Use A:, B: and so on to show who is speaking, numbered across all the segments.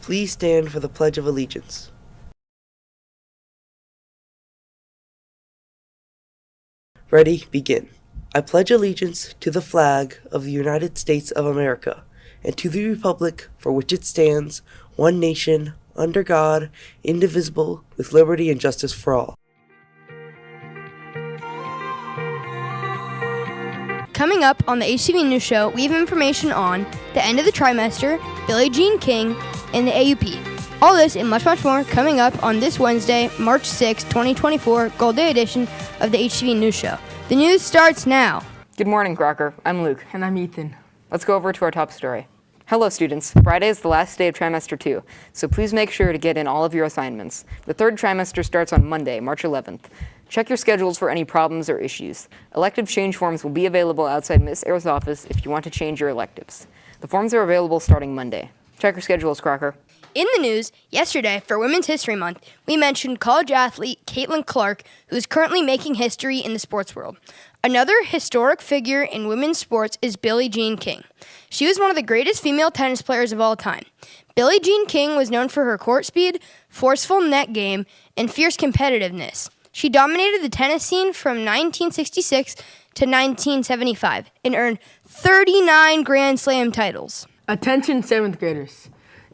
A: Please stand for the Pledge of Allegiance. Ready, begin. I pledge allegiance to the flag of the United States of America and to the republic for which it stands, one nation, under God, indivisible, with liberty and justice for all.
B: Coming up on the HTV News Show, we have information on the end of the trimester, Billie Jean King, and the AUP. All this and much, much more coming up on this Wednesday, March 6, 2024, Gold Day edition of the HTV News Show. The news starts now.
C: Good morning, Crocker. I'm Luke.
D: And I'm Ethan.
C: Let's go over to our top story. Hello, students. Friday is the last day of trimester 2, so please make sure to get in all of your assignments. The third trimester starts on Monday, March 11th. Check your schedules for any problems or issues. Elective change forms will be available outside Miss Ayer's office if you want to change your electives. The forms are available starting Monday. Check your schedules, Crocker.
B: In the news, yesterday, for Women's History Month, we mentioned college athlete Caitlin Clark, who is currently making history in the sports world. Another historic figure in women's sports is Billie Jean King. She was one of the greatest female tennis players of all time. Billie Jean King was known for her court speed, forceful net game, and fierce competitiveness. She dominated the tennis scene from 1966 to 1975 and earned 39 Grand Slam titles.
D: Attention 7th graders.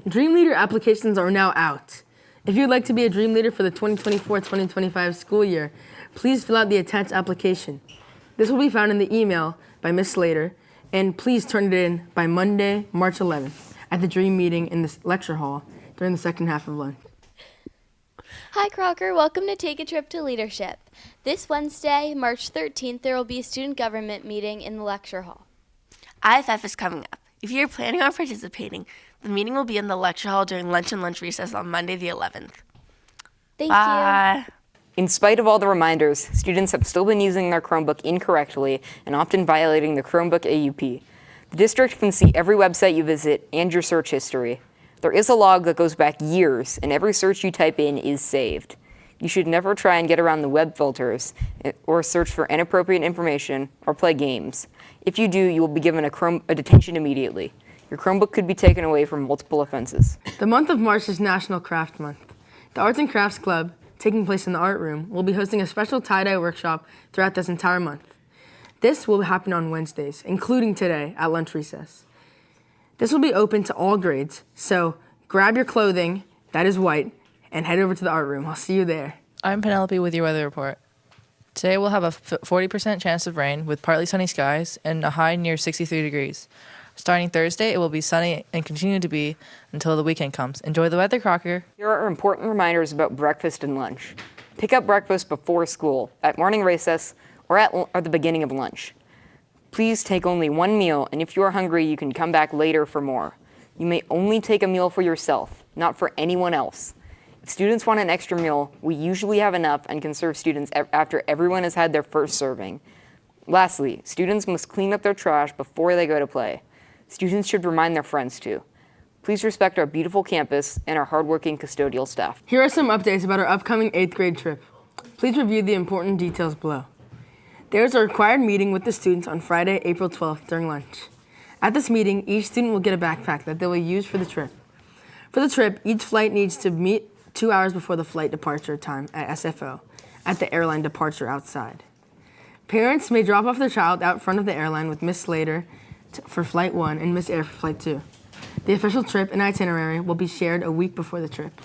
D: Dream Leader applications are now out. If you'd like to be a Dream Leader for the 2024-2025 school year, please fill out the attached application. This will be found in the email by Ms. Slater, and please turn it in by Monday, March 11th at the Dream meeting in the lecture hall during the second half of lunch.
E: Hi Crocker, welcome to Take a Trip to Leadership. This Wednesday, March 13th, there will be a student government meeting in the lecture hall.
F: IFF is coming up. If you're planning on participating, the meeting will be in the lecture hall during lunch and lunch recess on Monday the 11th.
E: Thank
F: Bye.
E: you.
C: In spite of all the reminders, students have still been using their Chromebook incorrectly and often violating the Chromebook AUP. The district can see every website you visit and your search history. There is a log that goes back years, and every search you type in is saved. You should never try and get around the web filters or search for inappropriate information or play games. If you do, you will be given a detention immediately. Your Chromebook could be taken away for multiple offenses.
D: The month of March is National Craft Month. The Arts and Crafts Club, taking place in the Art Room, will be hosting a special tie-dye workshop throughout this entire month. This will happen on Wednesdays, including today at lunch recess. This will be open to all grades, so grab your clothing, that is white, and head over to the Art Room. I'll see you there.
G: I'm Penelope with your weather report. Today we'll have a 40% chance of rain with partly sunny skies and a high near 63 degrees. Starting Thursday, it will be sunny and continue to be until the weekend comes. Enjoy the weather, Crocker.
C: Here are important reminders about breakfast and lunch. Pick up breakfast before school, at morning recess, or at the beginning of lunch. Please take only one meal, and if you are hungry, you can come back later for more. You may only take a meal for yourself, not for anyone else. If students want an extra meal, we usually have enough and can serve students after everyone has had their first serving. Lastly, students must clean up their trash before they go to play. Students should remind their friends too. Please respect our beautiful campus and our hardworking custodial staff.
D: Here are some updates about our upcoming 8th grade trip. Please review the important details below. There is a required meeting with the students on Friday, April 12th during lunch. At this meeting, each student will get a backpack that they will use for the trip. For the trip, each flight needs to meet 2 hours before the flight departure time at SFO, at the airline departure outside. Parents may drop off their child out front of the airline with Miss Slater for Flight 1 and Miss Air for Flight 2. The official trip and itinerary will be shared a week before the trip.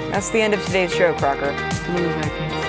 C: That's the end of today's show, Crocker.
D: Salute, Vikings.